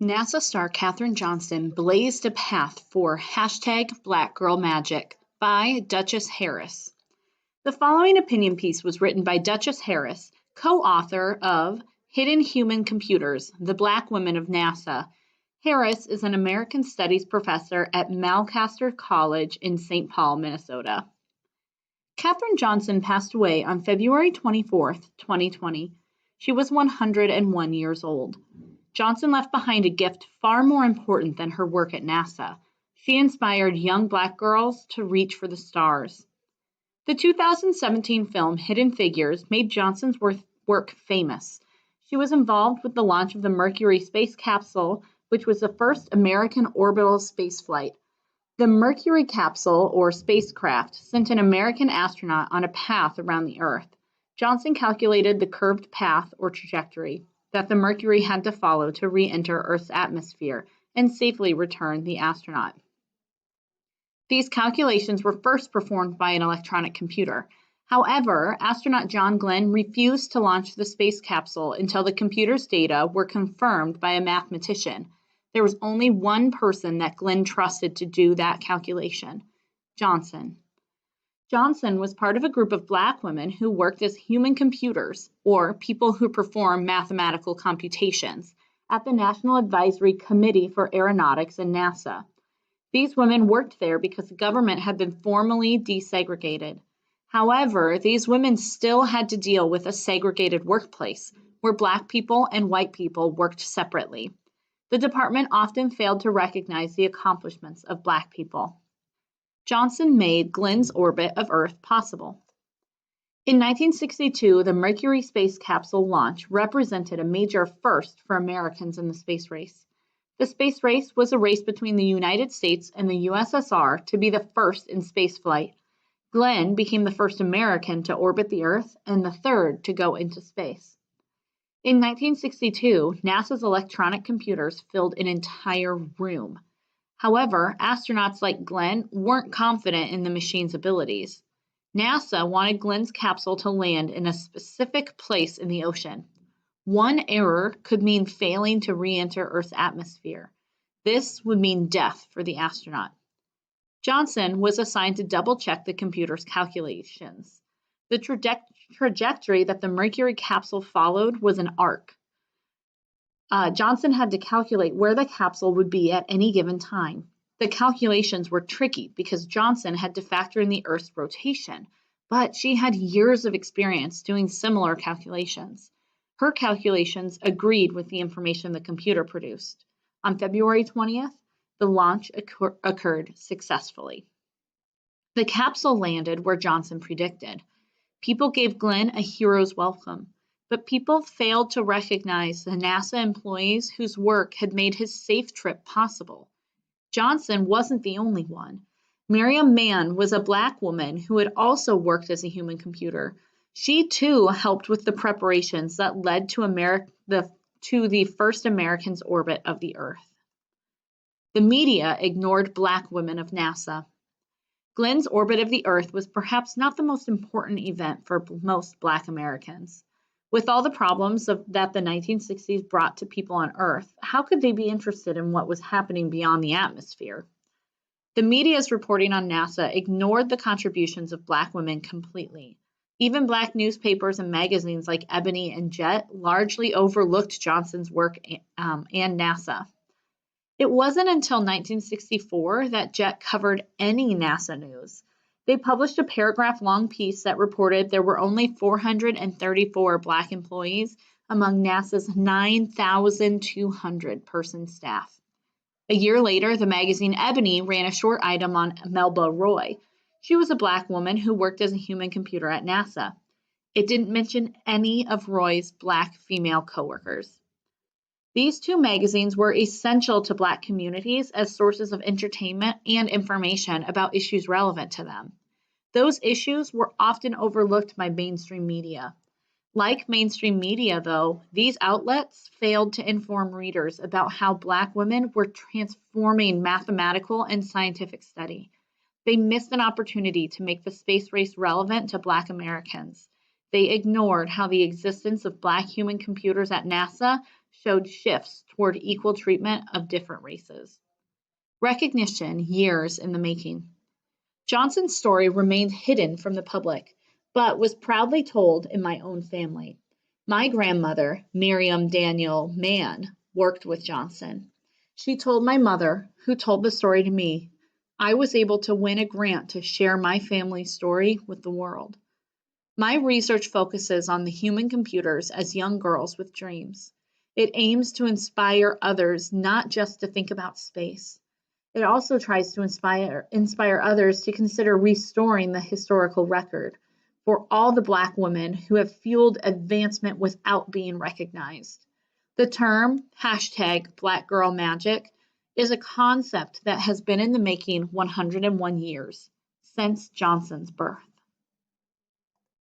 NASA star Katherine Johnson blazed a path for #BlackGirlMagic by Duchess Harris. The following opinion piece was written by Duchess Harris, co-author of Hidden Human Computers, The Black Women of NASA. Harris is an American Studies professor at Lancaster College in St. Paul, Minnesota. Katherine Johnson passed away on February 24, 2020. She was 101 years old. Johnson left behind a gift far more important than her work at NASA. She inspired young Black girls to reach for the stars. The 2017 film Hidden Figures made Johnson's work famous. She was involved with the launch of the Mercury space capsule, which was the first American orbital spaceflight. The Mercury capsule, or spacecraft, sent an American astronaut on a path around the Earth. Johnson calculated the curved path, or trajectory, that the Mercury had to follow to re-enter Earth's atmosphere and safely return the astronaut. These calculations were first performed by an electronic computer. However, astronaut John Glenn refused to launch the space capsule until the computer's data were confirmed by a mathematician. There was only one person that Glenn trusted to do that calculation: Johnson. Johnson was part of a group of Black women who worked as human computers, or people who perform mathematical computations, at the National Advisory Committee for Aeronautics and NASA. These women worked there because the government had been formally desegregated. However, these women still had to deal with a segregated workplace, where Black people and white people worked separately. The department often failed to recognize the accomplishments of Black people. Johnson made Glenn's orbit of Earth possible. In 1962, the Mercury space capsule launch represented a major first for Americans in the space race. The space race was a race between the United States and the USSR to be the first in spaceflight. Glenn became the first American to orbit the Earth and the third to go into space. In 1962, NASA's electronic computers filled an entire room. However, astronauts like Glenn weren't confident in the machine's abilities. NASA wanted Glenn's capsule to land in a specific place in the ocean. One error could mean failing to re-enter Earth's atmosphere. This would mean death for the astronaut. Johnson was assigned to double-check the computer's calculations. The trajectory that the Mercury capsule followed was an arc. Johnson had to calculate where the capsule would be at any given time. The calculations were tricky because Johnson had to factor in the Earth's rotation, but she had years of experience doing similar calculations. Her calculations agreed with the information the computer produced. On February 20th, the launch occurred successfully. The capsule landed where Johnson predicted. People gave Glenn a hero's welcome, but people failed to recognize the NASA employees whose work had made his safe trip possible. Johnson wasn't the only one. Miriam Mann was a Black woman who had also worked as a human computer. She too helped with the preparations that led to the first American's orbit of the Earth. The media ignored Black women of NASA. Glenn's orbit of the Earth was perhaps not the most important event for most Black Americans. With all the problems that the 1960s brought to people on Earth, how could they be interested in what was happening beyond the atmosphere? The media's reporting on NASA ignored the contributions of Black women completely. Even Black newspapers and magazines like Ebony and Jet largely overlooked Johnson's work and NASA. It wasn't until 1964 that Jet covered any NASA news. They published a paragraph-long piece that reported there were only 434 Black employees among NASA's 9,200-person staff. A year later, the magazine Ebony ran a short item on Melba Roy. She was a Black woman who worked as a human computer at NASA. It didn't mention any of Roy's Black female coworkers. These two magazines were essential to Black communities as sources of entertainment and information about issues relevant to them. Those issues were often overlooked by mainstream media. Like mainstream media, though, these outlets failed to inform readers about how Black women were transforming mathematical and scientific study. They missed an opportunity to make the space race relevant to Black Americans. They ignored how the existence of Black human computers at NASA showed shifts toward equal treatment of different races. Recognition years in the making. Johnson's story remained hidden from the public, but was proudly told in my own family. My grandmother, Miriam Daniel Mann, worked with Johnson. She told my mother, who told the story to me. I was able to win a grant to share my family's story with the world. My research focuses on the human computers as young girls with dreams. It aims to inspire others not just to think about space. It also tries to inspire others to consider restoring the historical record for all the Black women who have fueled advancement without being recognized. The term #BlackGirlMagic is a concept that has been in the making 101 years, since Johnson's birth.